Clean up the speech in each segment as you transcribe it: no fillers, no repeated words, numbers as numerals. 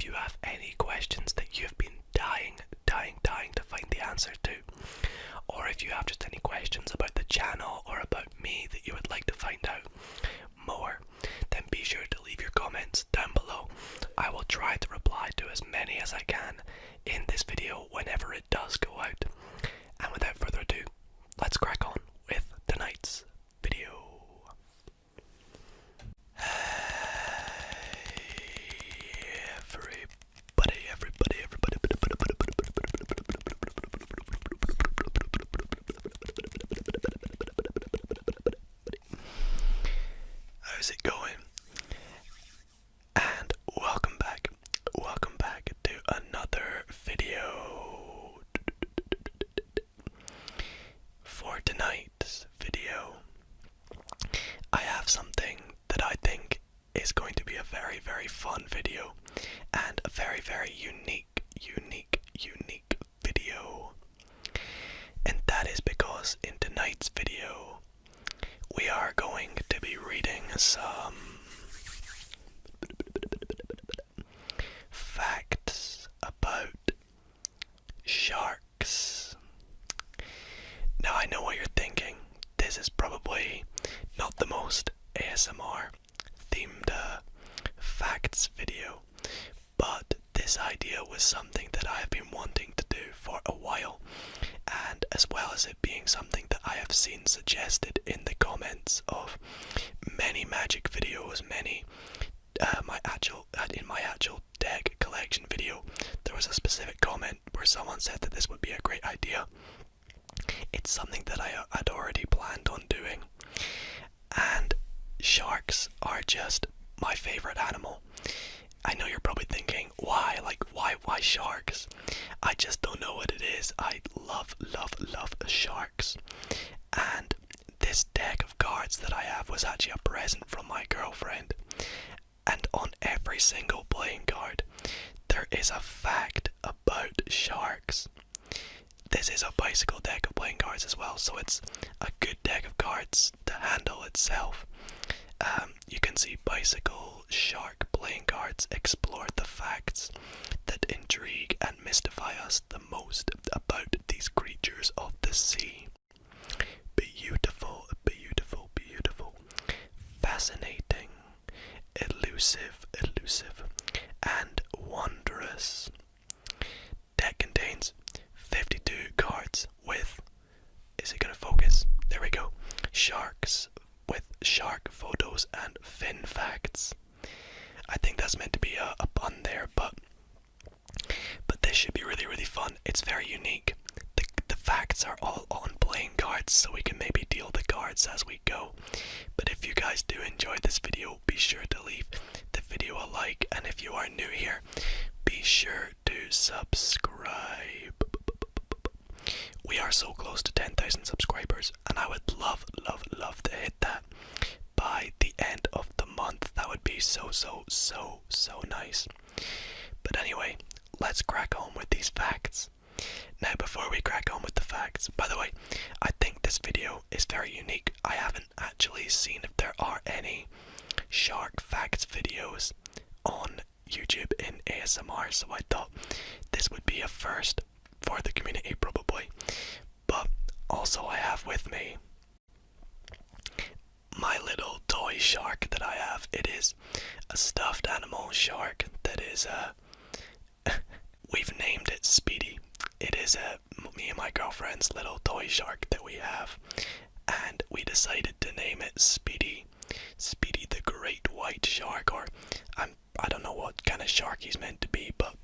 you have any questions that you've been dying to find the answer to, or if you have just any questions about the channel or about me that you would like to find out more, then be sure to leave your comments down below. I will try to reply to as many as I can in this video whenever it does go out. And without further ado, let's crack on with tonight's video. How's it going? And welcome back to another video. For tonight's video, I have something that I think is going to be a very, very fun video and a very, very unique video. And that is because in tonight's video, we are going to be reading some facts about sharks. Now I know what you're thinking. This is probably not the most ASMR themed facts video, but this idea was something that I have been wanting to do for a while, and as well as it being something that I have seen suggested in the comments of many magic videos, in my actual deck collection video, there was a specific comment where someone said that this would be a great idea. It's something that I'd already planned on doing, and sharks are just my favorite animal. I know you're probably thinking, why sharks? I just don't know what it is. I love sharks. And this deck of cards that I have was actually a present from my girlfriend. And on every single playing card, there is a fact about sharks. This is a bicycle deck of playing cards as well, so it's a good deck of cards to handle itself. You can see bicycle, shark playing cards explore the facts that intrigue and mystify us the most about these creatures of the sea. Beautiful, fascinating, elusive, and wondrous. Deck contains 52 cards with, is it gonna focus? There we go. Sharks with shark photos and fin facts. I think that's meant to be a pun there, but this should be really, really fun. It's very unique. The facts are all on playing cards, so we can maybe deal the cards as we go. But if you guys do enjoy this video, be sure to leave the video a like, and if you are new here, be sure to subscribe. We are so close to 10,000 subscribers, and I would love to hit that by the end of the month. That would be so nice. But anyway, let's crack on with these facts. Now, before we crack on with the facts, by the way, I think this video is very unique. I haven't actually seen if there are any shark facts videos on YouTube in ASMR, so I thought this would be a first for the community probably. But also I have with me my little toy shark that I have. It is a stuffed animal shark that is we've named it Speedy. It is me and my girlfriend's little toy shark that we have, and we decided to name it Speedy the Great White Shark, or I don't know what kind of shark he's meant to be, but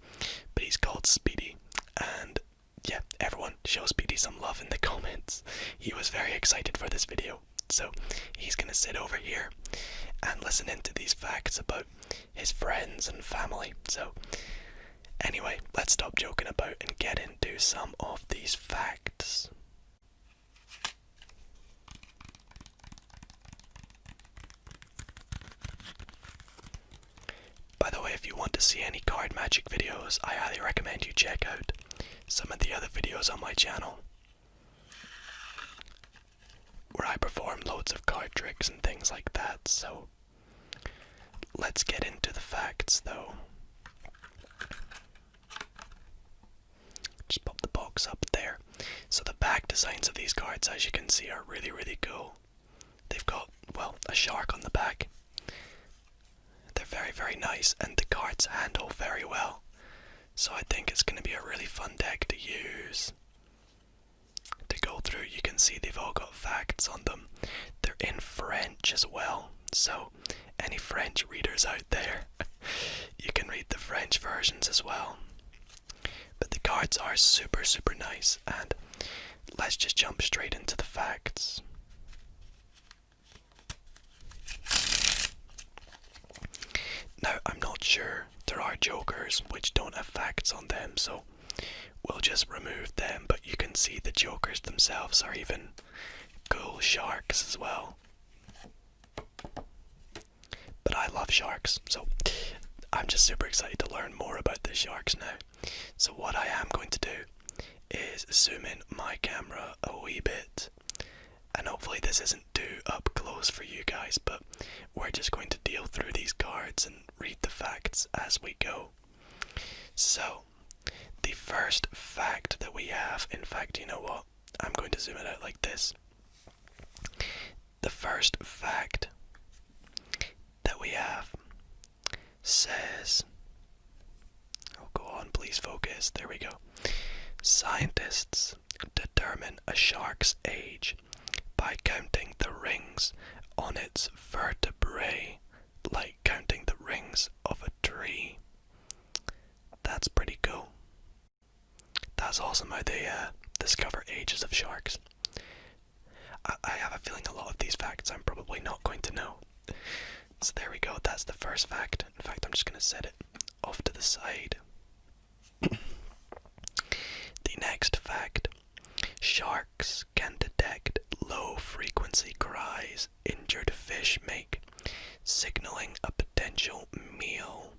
he's called Speedy. And yeah, everyone show Speedy some love in the comments. He was very excited for this video, so he's gonna sit over here and listen into these facts about his friends and family. So anyway, let's stop joking about and get into some of these facts. By the way, if you want to see any card magic videos, I highly recommend you check out some of the other videos on my channel, where I perform loads of card tricks and things like that. So let's get into the facts though. box up there. So the back designs of these cards, as you can see, are really cool. They've got, well, a shark on the back. They're very nice, and the cards handle very well. So I think it's going to be a really fun deck to use. To go through, you can see they've all got facts on them. They're in French as well, so any French readers out there, you can read the French versions as well. But the cards are super nice, and let's just jump straight into the facts. Now, I'm not sure, there are jokers which don't have facts on them, so we'll just remove them, but you can see the jokers themselves are even cool sharks as well. But I love sharks, so I'm just super excited to learn more about the sharks now. So what I am going to do is zoom in my camera a wee bit, and hopefully this isn't too up close for you guys, but we're just going to deal through these cards and read the facts as we go. So, the first fact that we have, in fact, you know what? I'm going to zoom it out like this. The first fact that we have says, oh, go on, please focus, there we go. Scientists determine a shark's age by counting the rings on its vertebrae, like counting the rings of a tree. That's pretty cool. That's awesome how they discover ages of sharks. I have a feeling a lot of these facts I'm probably not going to know. So there we go, that's the first fact. In fact, I'm just going to set it off to the side. The next fact. Sharks can detect low-frequency cries injured fish make, signaling a potential meal.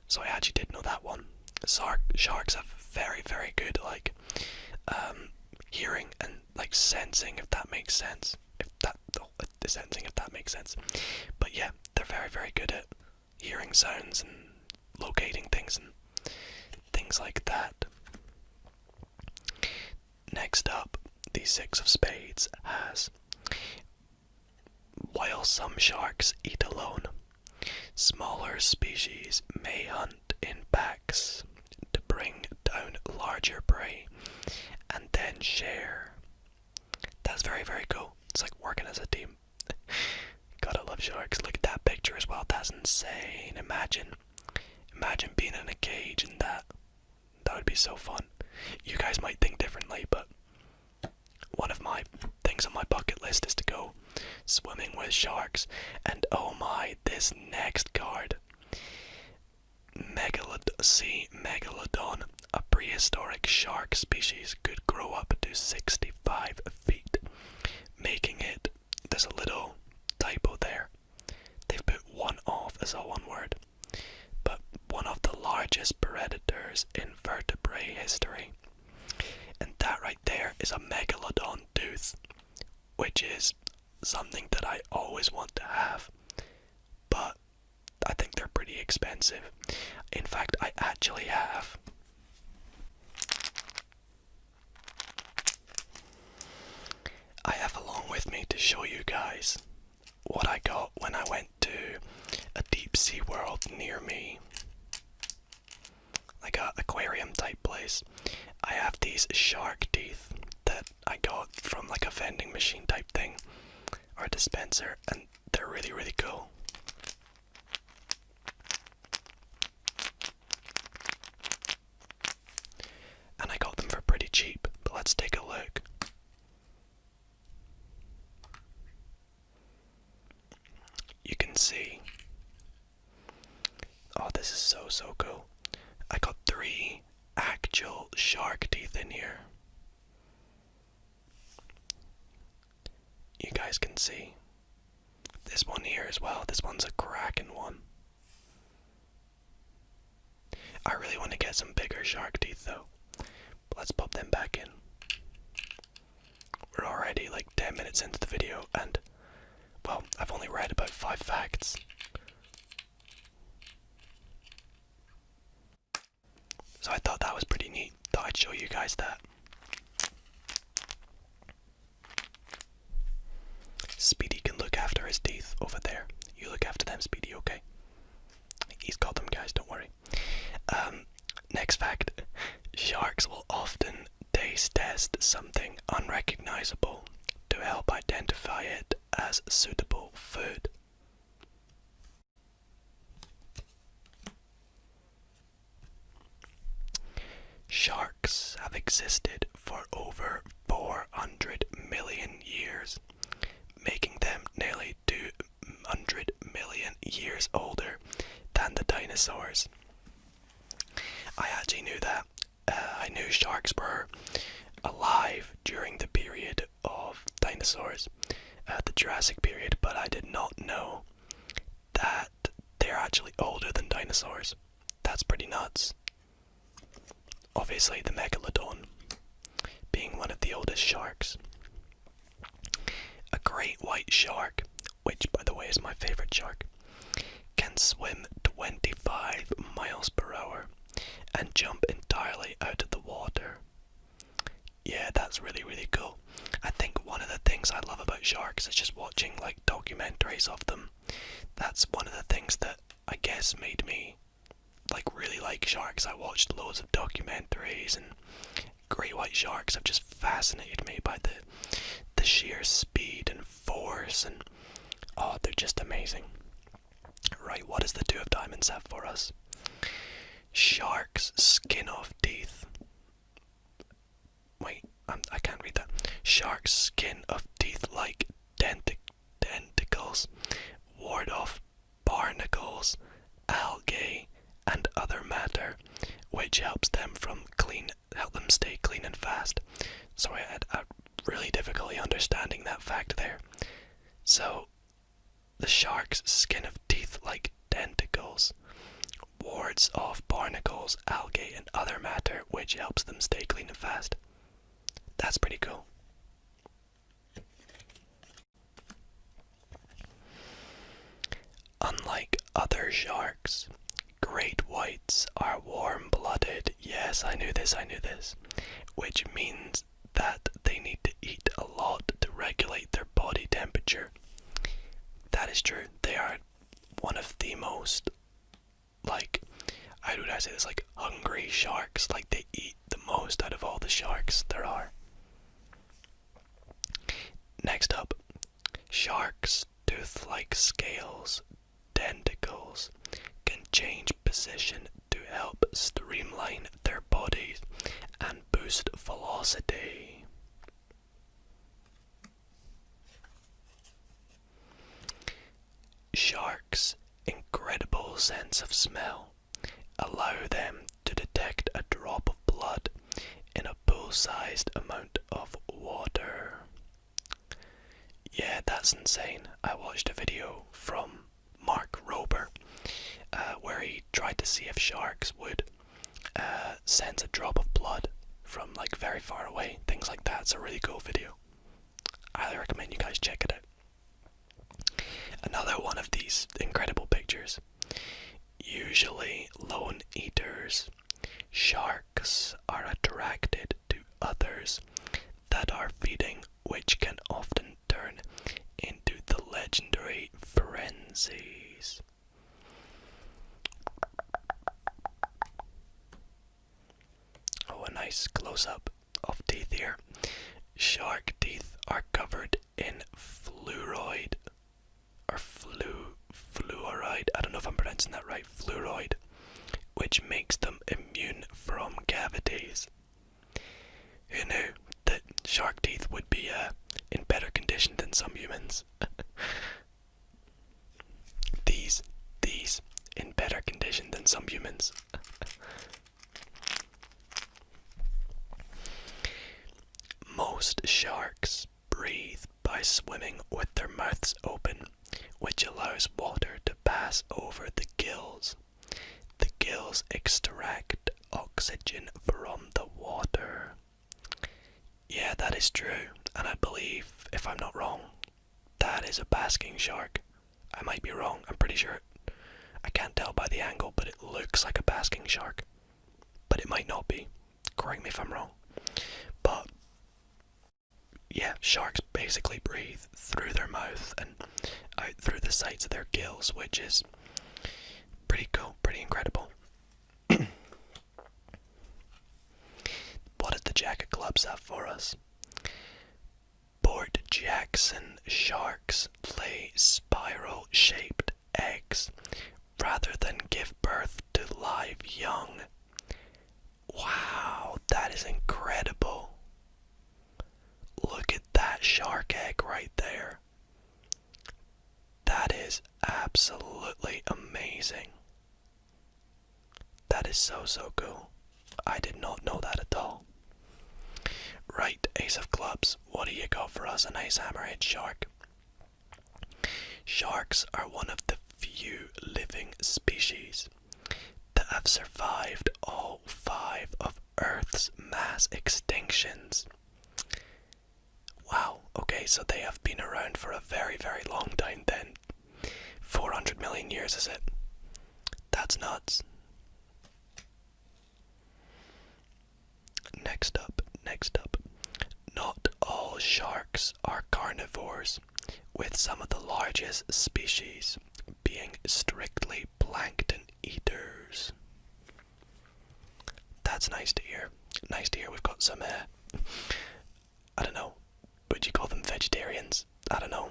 So I actually did know that one. Sharks have very good hearing and like sensing, if that makes sense. Sensing, if that makes sense. But yeah, they're very good at hearing sounds and locating things and things like that. Next up, the Six of Spades has, while some sharks eat alone, smaller species may hunt in packs to bring down larger prey and then share. That's very cool. It's like working as a team. God, I love sharks. Look at that picture as well. That's insane. Imagine being in a cage and that would be so fun. You guys might think differently, but one of my things on my bucket list is to go swimming with sharks. And oh my, this next card. Megalodon, a prehistoric shark species, could grow up to 65 feet, making it, there's a little typo there. They've put one off as a one word. But one of the largest predators in vertebrate history. And that right there is a megalodon tooth, which is something that I always want to have, but I think they're pretty expensive. In fact, I actually have along with me to show you guys what I got when I went to a deep sea world near me, like a aquarium type place. I have these shark teeth that I got from like a vending machine type thing, or a dispenser, and they're really cool. And I got them for pretty cheap, but let's take a look. You can see, oh, this is so cool. I got 3 actual shark teeth in here. You guys can see this one here as well. This one's a kraken one. I really want to get some bigger shark teeth though. But let's pop them back in. We're already like 10 minutes into the video and, well, I've only read about 5 facts. So I thought that was pretty neat. Thought I'd show you guys that. Speedy can look after his teeth over there. You look after them, Speedy, okay? He's got them, guys, don't worry. Next fact. Sharks will often taste test something unrecognizable to help identify it as suitable food. Sharks have existed for over 400 million years, making them nearly 200 million years older than the dinosaurs. I actually knew that. I knew sharks were alive during the period of dinosaurs, the Jurassic period, but I did not know that they're actually older than dinosaurs. That's pretty nuts. Obviously, the megalodon being one of the oldest sharks. A great white shark, which by the way is my favorite shark, can swim 25 miles per hour and jump entirely out of the water. Yeah, that's really, really cool. I think one of the things I love about sharks is just watching like documentaries of them. That's one of the things that I guess made me really like sharks. I watched loads of documentaries, and great white sharks have just fascinated me by the sheer speed and force, and oh, they're just amazing. Right, what does the Two of Diamonds have for us? Sharks' skin of teeth. Wait, I can't read that. Sharks' skin of teeth like tentacles ward off barnacles, algae, and other matter, which helps them stay clean and fast. Sorry, I had a really difficulty understanding that fact there. So, the shark's skin of teeth like tentacles wards off barnacles, algae, and other matter, which helps them stay clean and fast. That's pretty cool. Unlike other sharks, great whites are warm-blooded. Yes, I knew this. Which means that they need to eat a lot to regulate their body temperature. That is true. They are one of the most, how would I say this, hungry sharks. They eat the most out of all the sharks there are. Next up, sharks' tooth-like scales, tentacles, can change position to help streamline their bodies and boost velocity. Sharks' incredible sense of smell allow them to detect a drop of blood in a pool-sized amount of water. Yeah, that's insane. I watched a video from Mark Rober where he tried to see if sharks would sense a drop of blood from very far away, things like that. It's a really cool video. I highly recommend you guys check it out. Another one of these incredible pictures. Usually lone eaters, sharks are attracted to others that are feeding, which can often turn into the legendary frenzies. Oh, a nice close-up of teeth here. Shark teeth are covered in fluoride, I don't know if I'm pronouncing that right, fluoride, which makes them immune from cavities. Who knew that shark teeth would be in better condition than some humans? These in better condition than some humans. Most sharks breathe by swimming with their mouths open, which allows water to pass over the gills. The gills extract oxygen from the water. Yeah, that is true, and I believe, if I'm not wrong, that is a basking shark. I might be wrong, I'm pretty sure. I can't tell by the angle, but it looks like a basking shark. But it might not be. correct me if I'm wrong. But yeah, sharks basically breathe through their mouth and out through the sides of their gills, which is pretty cool, pretty incredible. What does the Jack of Clubs have for us? Port Jackson sharks lay spiral-shaped eggs rather than give birth to live young. Wow, that is incredible. Look at that shark egg right there. That is absolutely amazing. That is so cool. I did not know that at all. Right, Ace of Clubs, what do you got for us? A nice hammerhead shark. Sharks are one of the few living species that have survived all 5 of Earth's mass extinctions. Wow, okay, so they have been around for a very long time then. 400 million years, is it? That's nuts. Next up. Not all sharks are carnivores, with some of the largest species being strictly plankton eaters. That's nice to hear. Nice to hear we've got some, I don't know, would you call them vegetarians? I don't know.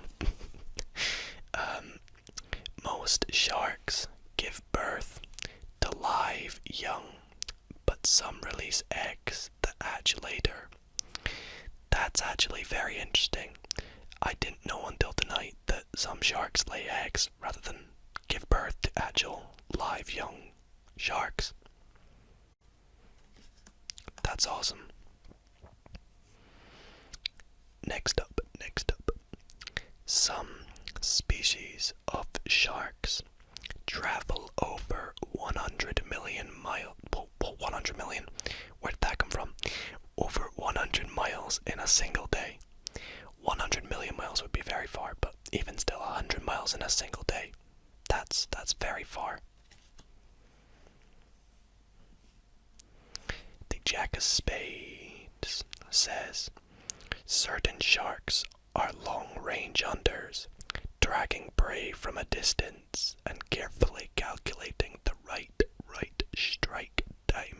Most sharks give birth to live young, but some release eggs that hatch later. That's actually very interesting. I didn't know until tonight that some sharks lay eggs rather than give birth to actual live young sharks. That's awesome. Next up. Some species of sharks travel over 100 million miles. 100 million? Where did that come from? Over 100 miles in a single day. 100 million miles would be very far, but even still 100 miles in a single day. That's very far. The Jack of Spades says, certain sharks are long-range hunters, tracking prey from a distance and carefully calculating the right strike time.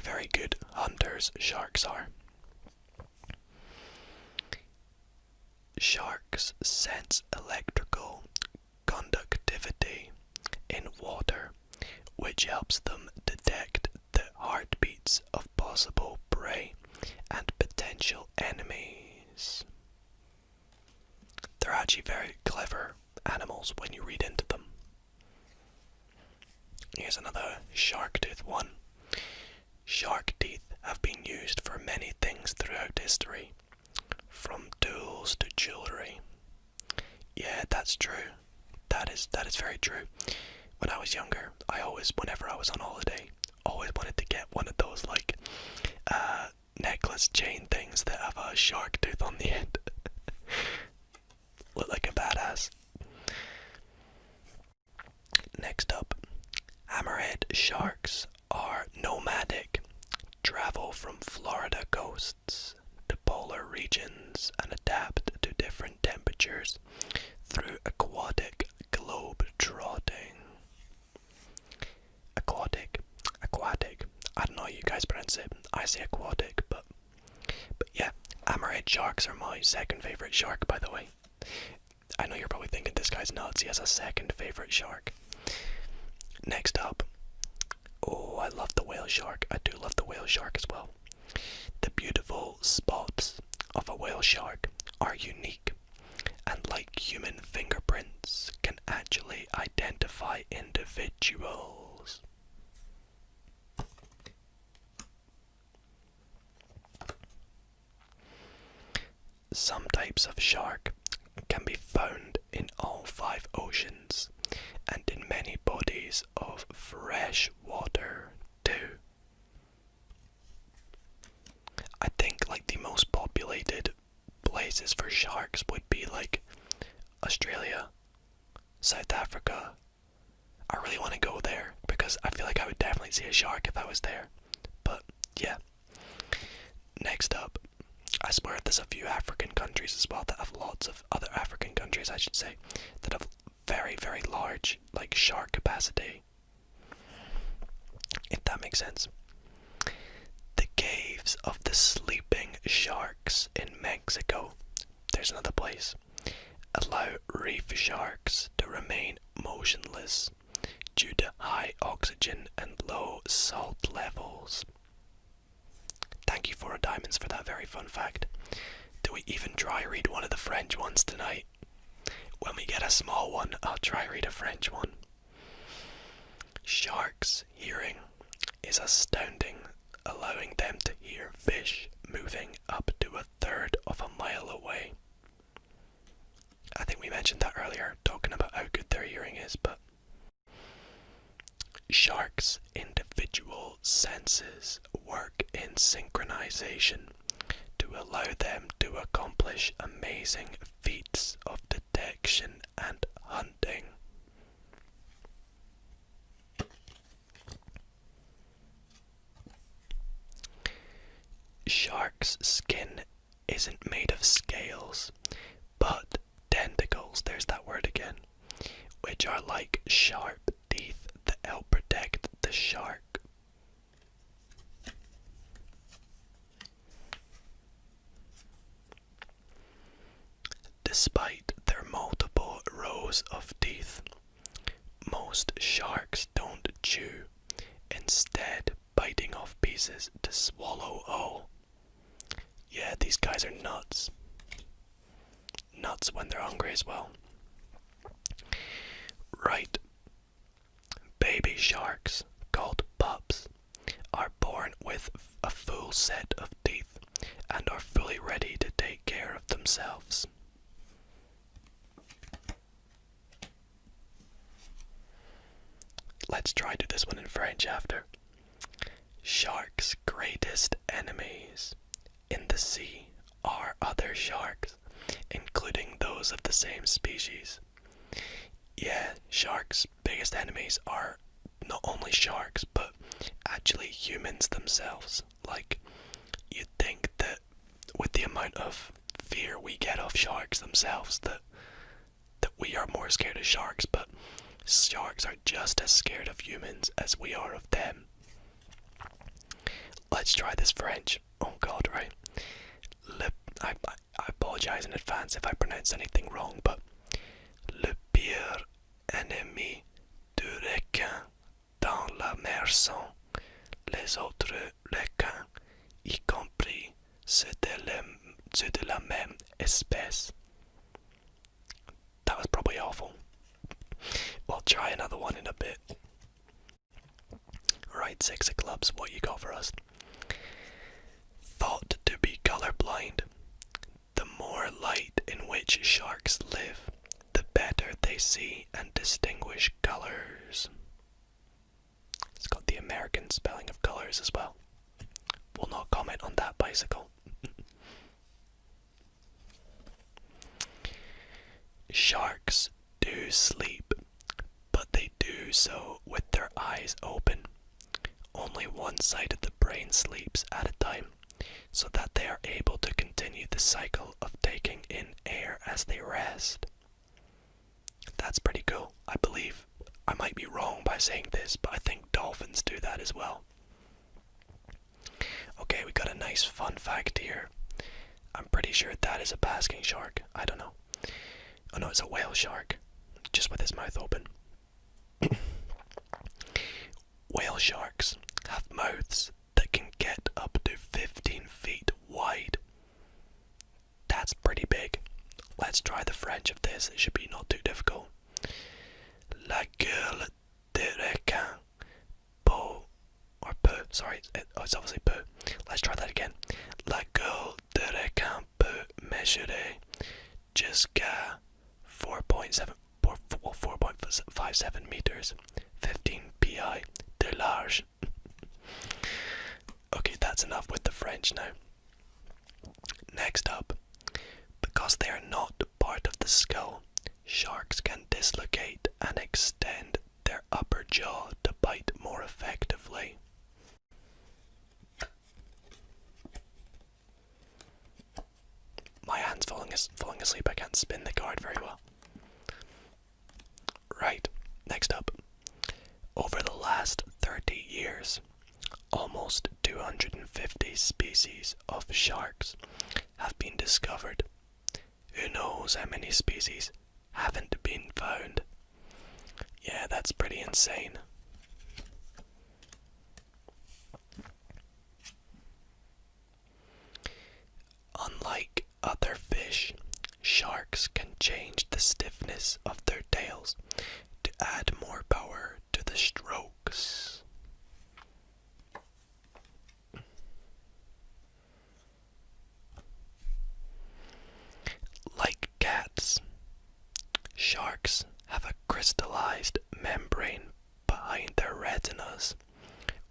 Very good hunters sharks are. Sharks sense electrical conductivity in water, which helps them detect the heartbeats of possible prey and potential enemies. They're actually very clever animals when you read into them. Here's another shark tooth one. Shark teeth have been used for many things throughout history, from tools to jewelry. Yeah, that's true. That is very true. When I was younger, whenever I was on holiday, always wanted to get one of those necklace chain things that have a shark tooth on the end. Look like a badass. Next up, hammerhead sharks are nomadic, travel from Florida coasts to polar regions and adapt to different temperatures through aquatic globe trotting. Aquatic. I don't know how you guys pronounce it. I say aquatic, but yeah, hammerhead sharks are my second favorite shark, by the way. I know you're probably thinking this guy's nuts. He has a second favorite shark. Next up. Oh, I love the whale shark. I do love the whale shark as well. The beautiful spots of a whale shark are unique, and like human fingerprints, can actually identify individuals. Some types of shark can be found in all 5 oceans and in many bodies of fresh water too. I think the most populated places for sharks would be Australia, South Africa. I really want to go there because I feel like I would definitely see a shark if I was there. But yeah. Next up, I swear there's a few African countries as well that have lots of other African countries, I should say, that have very, very large, like, shark capacity. If that makes sense. The caves of the sleeping sharks in Mexico, there's another place, allow reef sharks to remain motionless due to high oxygen and low salt levels. Thank you, 4 diamonds, for that very fun fact. Do we even try read one of the French ones tonight? When we get a small one, I'll try read a French one. Sharks' hearing is astounding, allowing them to hear fish moving up to 1/3 of a mile away. I think we mentioned that earlier, talking about how good their hearing is, but sharks' individual senses work in synchronization to allow them to accomplish amazing feats of detection and hunting. Sharks' skin isn't made of scales, but tentacles, there's that word again, which are like sharp teeth that help protect the shark. Despite their multiple rows of teeth, most sharks don't chew, instead biting off pieces to swallow all. Yeah, these guys are nuts. Nuts when they're hungry as well. Right. Baby sharks, called pups, are born with a full set of teeth and are fully ready to take care of themselves. Let's try do this one in French after. Sharks' greatest enemies in the sea are other sharks, including those of the same species. Yeah, sharks' biggest enemies are not only sharks, but actually humans themselves. Like, you'd think that with the amount of fear we get of sharks themselves, that we are more scared of sharks, but sharks are just as scared of humans as we are of them. Let's try this French. Oh god, right. I apologize in advance if I pronounce anything wrong, but le pire ennemi du requin dans la mer sont les autres requins, y compris ceux de la même espèce. That was probably awful. We'll try another one in a bit. Right, 6 of clubs, what you got for us? Thought to be colorblind. The more light in which sharks live, the better they see and distinguish colors. It's got the American spelling of colors as well. We'll not comment on that, bicycle. Sharks do sleep, but they do so with their eyes open. Only one side of the brain sleeps at a time, so that they are able to continue the cycle of taking in air as they rest. That's pretty cool. I believe, I might be wrong by saying this, but I think dolphins do that as well. Okay, we got a nice fun fact here. I'm pretty sure that is a basking shark. I don't know. Oh no, it's a whale shark, just with his mouth open. Whale sharks have mouths that can get up to 15 feet wide. That's pretty big. Let's try the French of this, it should be not too difficult. La gueule de requin peut, or peut, sorry, it's obviously peut. Let's try that again. La gueule de requin peut mesurer jusqu'à 4.57 meters, 15 pi de large. Okay, that's enough with the French now. Next up, because they are not part of the skull, sharks can dislocate and extend their upper jaw to bite more effectively. My hand's falling asleep, I can't spin the card very well. Right, next up. Over the last 30 years, almost 250 species of sharks have been discovered. Who knows how many species haven't been found? Yeah, that's pretty insane. Unlike other fish, sharks can change the stiffness of their tails to add more power to the strokes. Like cats, sharks have a crystallized membrane behind their retinas,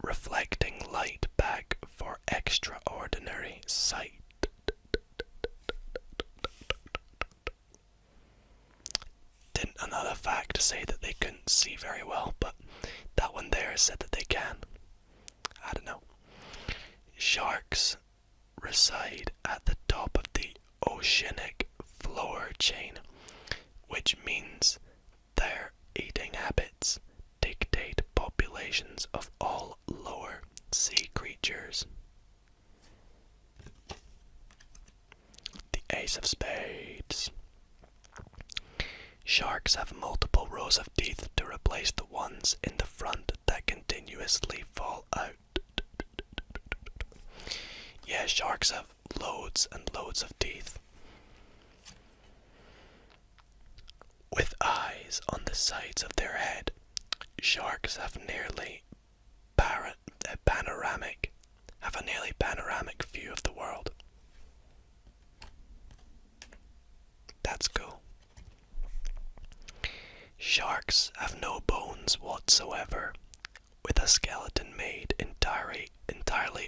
reflecting light back for extraordinary sight. Didn't another fact say that they couldn't see very well, but that one there said that they can. I don't know. Sharks reside at the top of the oceanic floor chain, which means their eating habits dictate populations of all lower sea creatures. The Ace of Spades. Sharks have multiple rows of teeth to replace the ones in the front that continuously fall out. Yeah, sharks have loads and loads of teeth. With eyes on the sides of their head, sharks have a nearly panoramic view of the world. That's cool. Sharks have no bones whatsoever, with a skeleton made entirely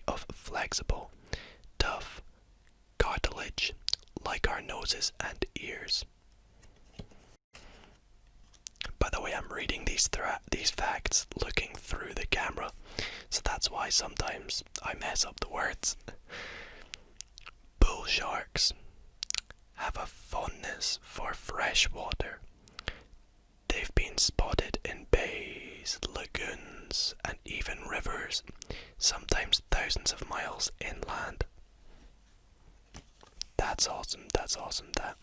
of flexible, tough cartilage, like our noses and ears. By the way, I'm reading these facts looking through the camera, so that's why sometimes I mess up the words. Bull sharks have a fondness for fresh water. They've been spotted in bays, lagoons, and even rivers, sometimes thousands of miles inland. That's awesome, that.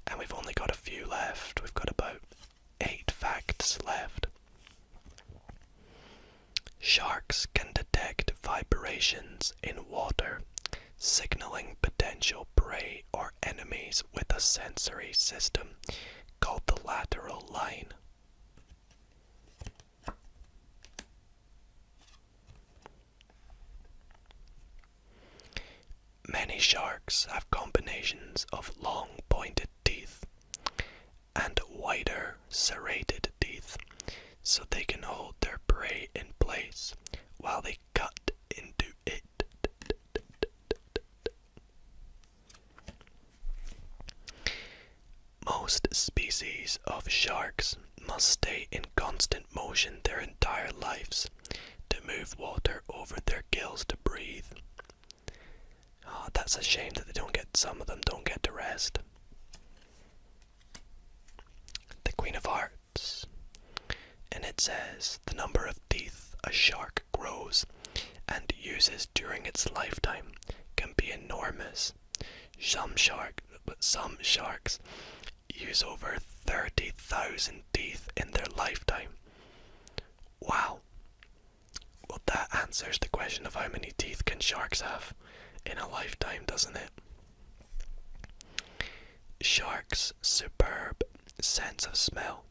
And we've only got a few left. We've got about 8 facts left. Sharks can detect vibrations in water, signaling potential prey or enemies with a sensory system called the lateral line. Many sharks have combinations of long pointed teeth and wider serrated teeth, so they can hold their prey in place while they cut into it. Most species of sharks must stay in constant motion their entire lives to move water over their gills to breathe. Oh, that's a shame that some of them don't get to rest. The Queen of Hearts. And it says, the number of teeth a shark grows and uses during its lifetime can be enormous. Some sharks use over 30,000 teeth in their lifetime. Wow. Well, that answers the question of how many teeth can sharks have in a lifetime, doesn't it? Sharks' superb sense of smell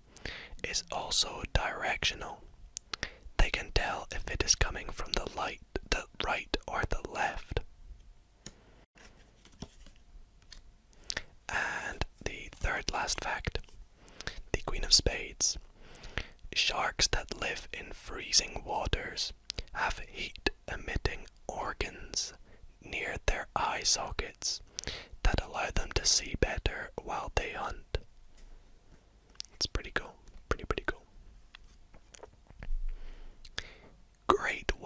is also directional. They can tell if it is coming from the right or the left. And the third last fact, the Queen of Spades. Sharks that live in freezing waters have heat-emitting organs near their eye sockets that allow them to see better while they hunt. It's pretty cool. Pretty cool.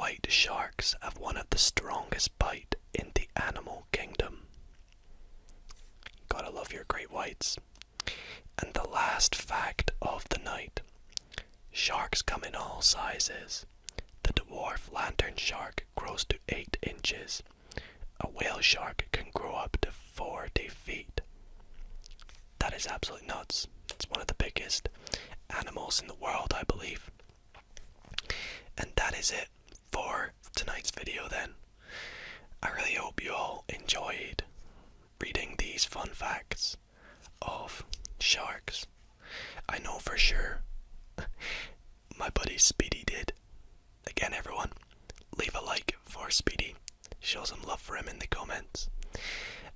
white sharks have one of the strongest bite in the animal kingdom. Gotta love your great whites. And the last fact of the night. Sharks come in all sizes. The dwarf lantern shark grows to 8 inches. A whale shark can grow up to 40 feet. That is absolutely nuts. It's one of the biggest animals in the world, I believe. And that is it for tonight's video then. I really hope you all enjoyed reading these fun facts of sharks. I know for sure my buddy Speedy did. Again, everyone, leave a like for Speedy. Show some love for him in the comments.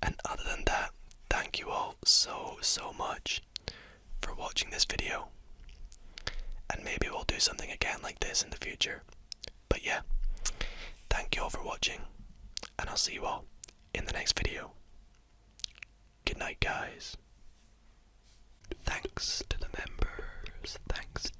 And other than that, thank you all so much for watching this video. And maybe we'll do something again like this in the future. But yeah, thank you all for watching, and I'll see you all in the next video. Good night, guys. Thanks to the members. Thanks